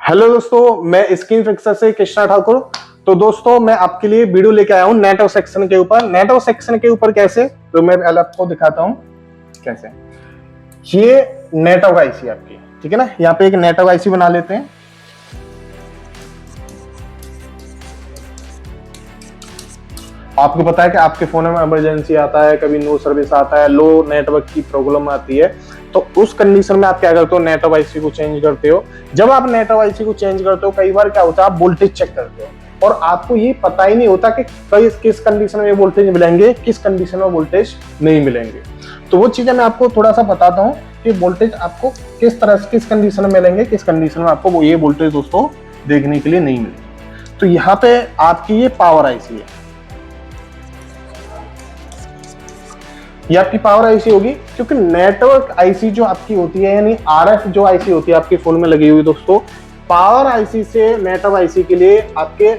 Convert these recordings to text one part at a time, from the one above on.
Hello दोस्तों, मैं screen fixer से कृष्णा ठाकुर। तो दोस्तों मैं आपके लिए वीडियो लेके आया हूँ नेटवर्क सेक्शन के ऊपर। नेटवर्क सेक्शन के ऊपर कैसे, तो मैं पहले आपको दिखाता हूँ कैसे। ये नेटवर्क आईसी आपकी, ठीक है ना। यहाँ पे एक नेटवर्क आईसी बना लेते हैं। आपको पता है कि आपके फोन में इमरजेंसी आता है, कभी नो सर्विस आता है, लो नेटवर्क की प्रॉब्लम आती है, तो उस कंडीशन में आप क्या करते हो, नेटवर्क आईसी को चेंज करते हो। जब आप नेटवर्क आईसी को चेंज करते हो, कई बार क्या होता है, आप वोल्टेज चेक करते हो और आपको ये पता ही नहीं होता कि किस कंडीशन में वोल्टेज मिलेंगे, किस कंडीशन में वोल्टेज नहीं मिलेंगे। तो वो चीजें मैं आपको थोड़ा सा बताता हूँ कि वोल्टेज आपको किस तरह से, किस कंडीशन में मिलेंगे, किस कंडीशन में आपको ये वोल्टेज दोस्तों देखने के लिए नहीं मिलेंगे। तो यहाँ पे आपकी ये पावर आईसी है, ये आपकी पावर आईसी होगी। क्योंकि नेटवर्क आईसी जो आपकी होती है, यानी आरएफ जो आईसी होती है आपके फोन में लगी हुई दोस्तों, पावर आईसी से नेटवर्क आईसी के लिए आपके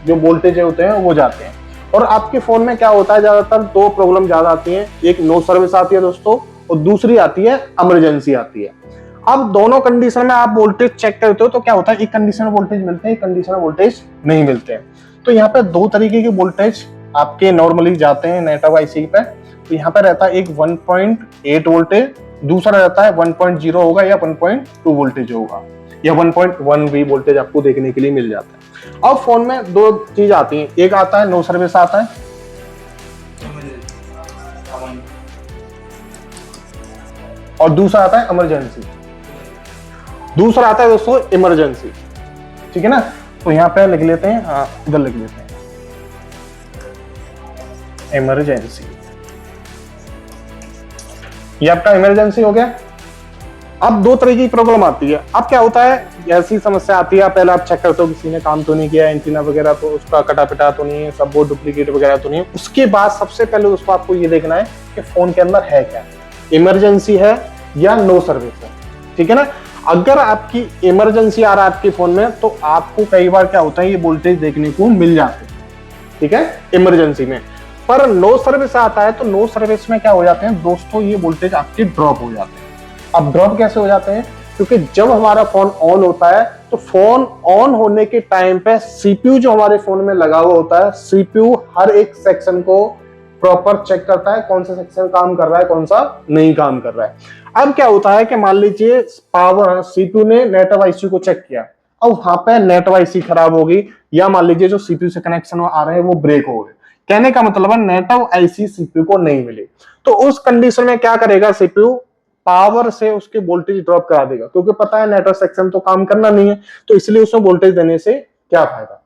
जो वोल्टेज होते हैं वो जाते हैं। और आपके फोन में क्या होता है, ज्यादातर दो प्रॉब्लम ज्यादा आती है, एक नो सर्विस आती है दोस्तों और दूसरी आती है इमरजेंसी आती है। अब दोनों कंडीशन में आप वोल्टेज चेक करते हो तो क्या होता है, एक कंडीशन में वोल्टेज मिलते हैं, एक कंडीशन में वोल्टेज नहीं मिलते हैं। तो यहाँ पे दो तरीके के वोल्टेज आपके नॉर्मली जाते हैं नेटवर्क आईसी पे। तो यहाँ पे रहता है एक 1.8 वोल्टेज, दूसरा रहता है 1.0 होगा या 1.2 वोल्टेज होगा या 1.1 भी वोल्टेज आपको देखने के लिए मिल जाता है। अब फोन में दो चीज आती है, एक आता है नो सर्विस आता है और दूसरा आता है इमरजेंसी। दूसरा आता है दोस्तों इमरजेंसी, ठीक है ना। तो यहाँ पे लिख लेते हैं, हाँ इधर लिख लेते हैं इमरजेंसी। ये आपका इमरजेंसी हो गया। अब दो तरह की प्रॉब्लम आती है। अब क्या होता है, ऐसी समस्या आती है, पहले आप चेक करते हो किसी ने काम तो नहीं किया, एंटीना वगैरह तो उसका कटा पिटा तो नहीं है, सब वो डुप्लीकेट वगैरह तो नहीं है। उसके बाद सबसे पहले दोस्तों आपको ये देखना है कि फोन के अंदर है क्या, इमरजेंसी है या नो सर्विस है, ठीक है ना। अगर आपकी इमरजेंसी आ रहा है आपके फोन में, तो आपको कई बार क्या होता है, ये वोल्टेज देखने को मिल जाते हैं, ठीक है, इमरजेंसी में। पर नो सर्विस आता है तो नो सर्विस में क्या हो जाते हैं दोस्तों, ये वोल्टेज आपके ड्रॉप हो जाते हैं। अब ड्रॉप कैसे हो जाते हैं, क्योंकि जब हमारा फोन ऑन होता है तो फोन ऑन होने के टाइम पे सीपीयू जो हमारे फोन में लगा हुआ होता है, सीपीयू हर एक सेक्शन को प्रॉपर चेक करता है, कौन सा सेक्शन काम कर रहा है, कौन सा नहीं काम कर रहा है। अब क्या होता है कि मान लीजिए पावर सीपीयू ने नेटवर्क आईसी को चेक किया, अब वहां पे नेटवर्क आईसी खराब होगी, या मान लीजिए जो सीपीयू से कनेक्शन आ रहे हैं वो ब्रेक हो गए। कहने का मतलब है नेटवर्क आईसी सीपीयू को नहीं मिली, तो उस कंडीशन में क्या करेगा, सीपीयू पावर से उसके वोल्टेज ड्रॉप करा देगा, क्योंकि पता है नेटवर्क सेक्शन तो काम करना नहीं है, तो इसलिए उसमें वोल्टेज देने से क्या फायदा।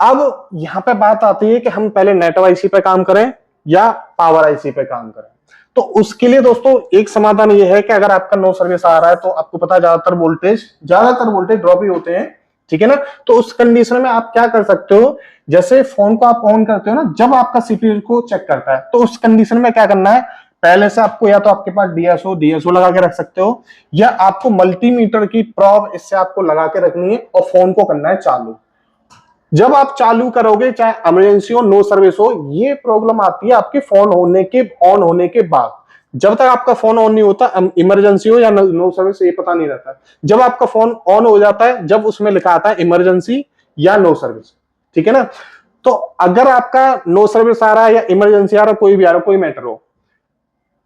अब यहां पे बात आती है कि हम पहले नेटवर्क आईसी पे काम करें या पावर आईसी पे काम करें। तो उसके लिए दोस्तों एक समाधान ये है कि अगर आपका नो सर्विस आ रहा है तो आपको पता है ज्यादातर वोल्टेज ड्रॉप ही होते हैं, ठीक है ना। तो उस कंडीशन में आप क्या कर सकते हो, जैसे फोन को आप ऑन करते हो ना, जब आपका सीपीयू को चेक करता है, तो उस कंडीशन में क्या करना है, पहले से आपको या तो आपके पास डीएसओ लगा के रख सकते हो, या आपको मल्टीमीटर की प्रोब इससे आपको लगा के रखनी है और फोन को करना है चालू। जब आप चालू करोगे, चाहे इमरजेंसी हो नो सर्विस हो, ये प्रॉब्लम आती है आपके फोन ऑन होने के बाद। जब तक आपका फोन ऑन नहीं होता, इमरजेंसी हो या नो सर्विस, ये पता नहीं रहता। जब आपका फोन ऑन हो जाता है, जब उसमें लिखा आता है इमरजेंसी या नो सर्विस, ठीक है ना। तो अगर आपका नो सर्विस आ रहा है या इमरजेंसी आ रहा है, कोई भी आ रहा है, कोई मैटर हो,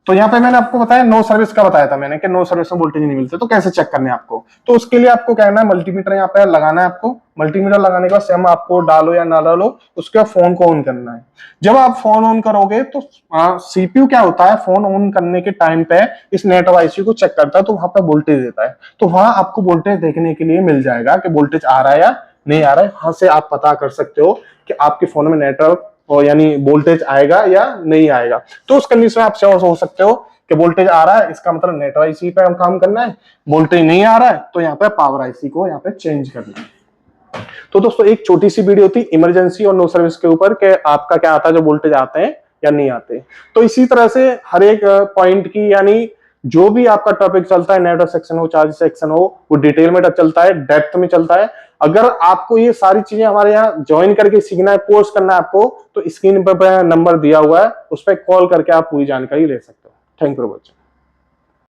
तो यहाँ पे मैंने आपको बताया नो सर्विस का बताया था मैंने कि नो सर्विस में वोल्टेज नहीं मिलते, तो कैसे चेक करने आपको। तो उसके लिए आपको क्या करना है, मल्टीमीटर यहाँ पे लगाना है आपको। मल्टीमीटर लगाने के बाद सेम आपको डालो या ना डालो, उसके बाद फोन को ऑन करना है। जब आप फोन ऑन करोगे तो सीपीयू क्या होता है, फोन ऑन करने के टाइम पे इस नेटवर्क आईसी को चेक करता है, तो वहां पे वोल्टेज देता है, तो वहां आपको वोल्टेज देखने के लिए मिल जाएगा कि वोल्टेज आ रहा है या नहीं आ रहा है। वहां से आप पता कर सकते हो कि आपके फोन में नेटवर्क और यानी वोल्टेज आएगा या नहीं आएगा। तो उस कंडीशन में आप श्योर हो सकते हो कि वोल्टेज आ रहा है, इसका मतलब नेटवर्क आईसी पे हम काम करना है। वोल्टेज नहीं आ रहा है तो यहाँ पे पावर आईसी को यहाँ पे चेंज करना है। तो दोस्तों एक छोटी सी वीडियो थी इमरजेंसी और नो सर्विस के ऊपर कि आपका क्या आता है, जो वोल्टेज आते हैं या नहीं आते। तो इसी तरह से हर एक पॉइंट की, यानी जो भी आपका टॉपिक चलता है, नेटवर्क सेक्शन हो, चार्ज सेक्शन हो, वो डिटेल में चलता है, डेप्थ में चलता है। अगर आपको ये सारी चीजें हमारे यहाँ ज्वाइन करके सीखना है, कोर्स करना है आपको, तो स्क्रीन पर नंबर दिया हुआ है, उस पर कॉल करके आप पूरी जानकारी ले सकते हो। Thank you for watching.